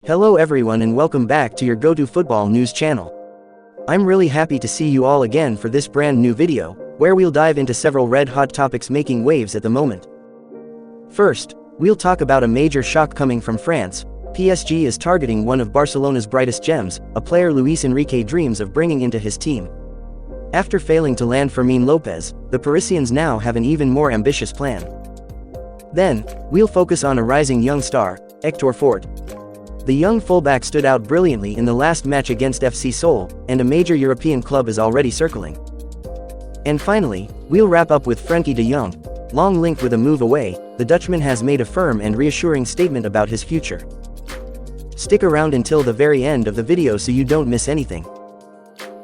Hello everyone and welcome back to your go-to football news channel. I'm really happy to see you all again for this brand new video, where we'll dive into several red-hot topics making waves at the moment. First, we'll talk about a major shock coming from France. PSG is targeting one of Barcelona's brightest gems, a player Luis Enrique dreams of bringing into his team. After failing to land Fermin Lopez, the Parisians now have an even more ambitious plan. Then, we'll focus on a rising young star, Héctor Fort. The young fullback stood out brilliantly in the last match against FC Seoul, and a major European club is already circling. And finally, we'll wrap up with Frenkie de Jong. Long linked with a move away, the Dutchman has made a firm and reassuring statement about his future. Stick around until the very end of the video so you don't miss anything.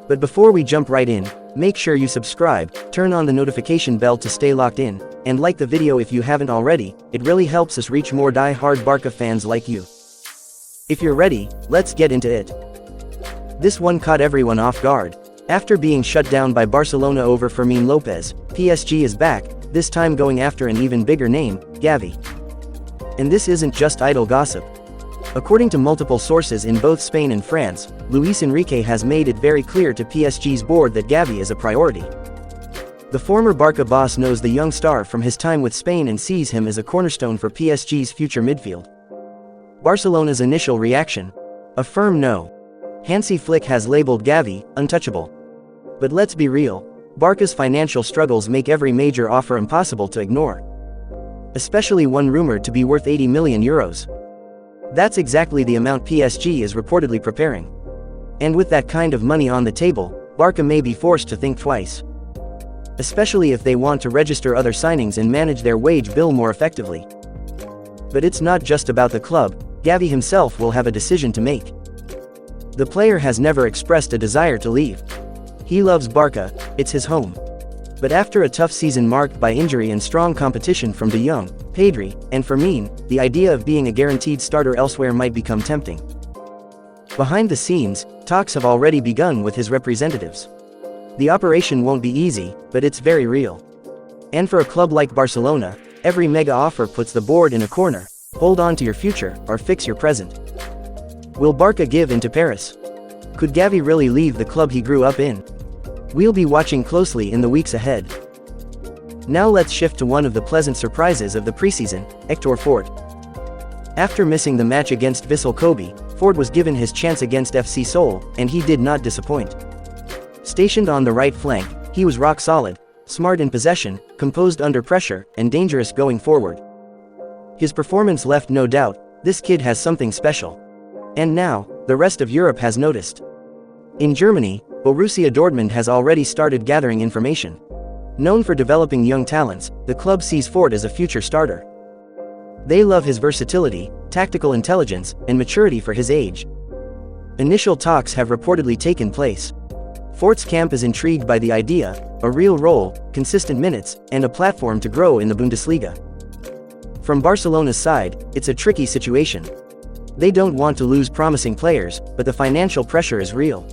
But before we jump right in, make sure you subscribe, turn on the notification bell to stay locked in, and like the video if you haven't already. It really helps us reach more die-hard Barca fans like you. If you're ready, let's get into it. This one caught everyone off guard. After being shut down by Barcelona over Fermin Lopez, PSG is back, this time going after an even bigger name, Gavi. And this isn't just idle gossip. According to multiple sources in both Spain and France, Luis Enrique has made it very clear to PSG's board that Gavi is a priority. The former Barca boss knows the young star from his time with Spain and sees him as a cornerstone for PSG's future midfield. Barcelona's initial reaction? A firm no. Hansi Flick has labeled Gavi untouchable. But let's be real, Barca's financial struggles make every major offer impossible to ignore. Especially one rumored to be worth 80 million euros. That's exactly the amount PSG is reportedly preparing. And with that kind of money on the table, Barca may be forced to think twice. Especially if they want to register other signings and manage their wage bill more effectively. But it's not just about the club. Gavi himself will have a decision to make. The player has never expressed a desire to leave. He loves Barca, it's his home. But after a tough season marked by injury and strong competition from De Jong, Pedri, and Fermin, the idea of being a guaranteed starter elsewhere might become tempting. Behind the scenes, talks have already begun with his representatives. The operation won't be easy, but it's very real. And for a club like Barcelona, every mega offer puts the board in a corner. Hold on to your future, or fix your present. Will Barca give in to Paris? Could Gavi really leave the club he grew up in? We'll be watching closely in the weeks ahead. Now let's shift to one of the pleasant surprises of the preseason, Héctor Fort. After missing the match against Vissel Kobe, Fort was given his chance against FC Seoul, and he did not disappoint. Stationed on the right flank, he was rock solid, smart in possession, composed under pressure, and dangerous going forward. His performance left no doubt, this kid has something special. And now, the rest of Europe has noticed. In Germany, Borussia Dortmund has already started gathering information. Known for developing young talents, the club sees Fort as a future starter. They love his versatility, tactical intelligence, and maturity for his age. Initial talks have reportedly taken place. Fort's camp is intrigued by the idea, a real role, consistent minutes, and a platform to grow in the Bundesliga. From Barcelona's side, it's a tricky situation. They don't want to lose promising players, but the financial pressure is real.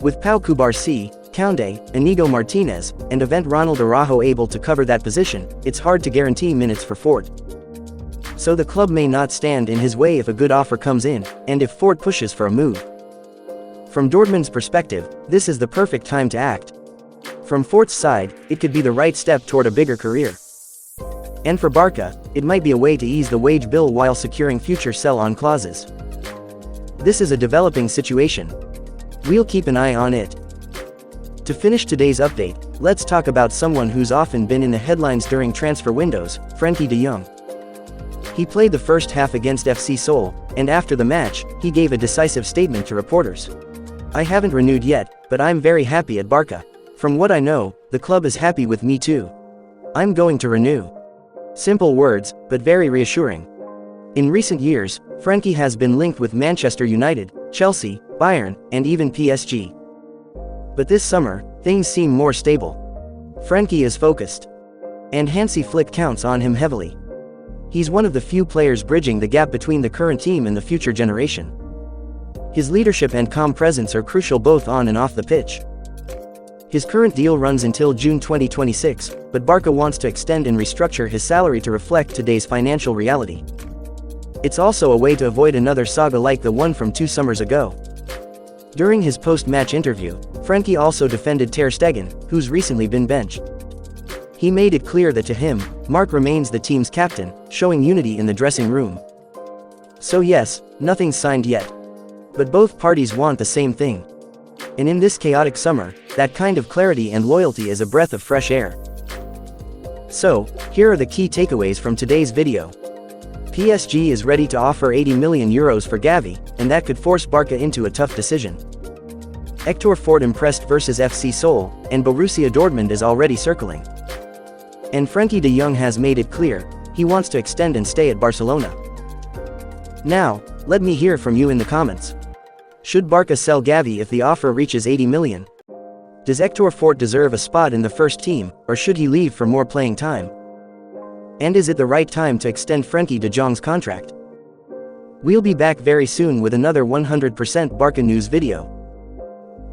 With Pau Cubarsí, Koundé, Inigo Martinez, and Event Ronald Araujo able to cover that position, it's hard to guarantee minutes for Fort. So the club may not stand in his way if a good offer comes in, and if Fort pushes for a move. From Dortmund's perspective, this is the perfect time to act. From Fort's side, it could be the right step toward a bigger career. And for Barca, it might be a way to ease the wage bill while securing future sell-on clauses. This is a developing situation. We'll keep an eye on it. To finish today's update, let's talk about someone who's often been in the headlines during transfer windows, Frenkie de Jong. He played the first half against FC Seoul, and after the match, he gave a decisive statement to reporters. "I haven't renewed yet, but I'm very happy at Barca. From what I know, the club is happy with me too. I'm going to renew." Simple words, but very reassuring. In recent years, Frenkie has been linked with Manchester United, Chelsea, Bayern, and even PSG. But this summer, things seem more stable. Frenkie is focused. And Hansi Flick counts on him heavily. He's one of the few players bridging the gap between the current team and the future generation. His leadership and calm presence are crucial both on and off the pitch. His current deal runs until June 2026, but Barca wants to extend and restructure his salary to reflect today's financial reality. It's also a way to avoid another saga like the one from 2 summers ago. During his post-match interview, Frenkie also defended Ter Stegen, who's recently been benched. He made it clear that to him, Marc remains the team's captain, showing unity in the dressing room. So yes, nothing's signed yet. But both parties want the same thing. And in this chaotic summer, that kind of clarity and loyalty is a breath of fresh air. So, here are the key takeaways from today's video. PSG is ready to offer €80 million for Gavi, and that could force Barca into a tough decision. Héctor Fort impressed versus FC Seoul, and Borussia Dortmund is already circling. And Frenkie de Jong has made it clear, he wants to extend and stay at Barcelona. Now, let me hear from you in the comments. Should Barca sell Gavi if the offer reaches 80 million? Does Héctor Fort deserve a spot in the first team, or should he leave for more playing time? And is it the right time to extend Frenkie de Jong's contract? We'll be back very soon with another 100% Barca news video.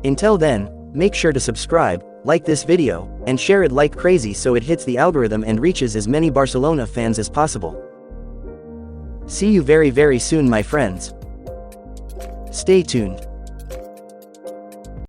Until then, make sure to subscribe, like this video, and share it like crazy so it hits the algorithm and reaches as many Barcelona fans as possible. See you very soon, my friends. Stay tuned.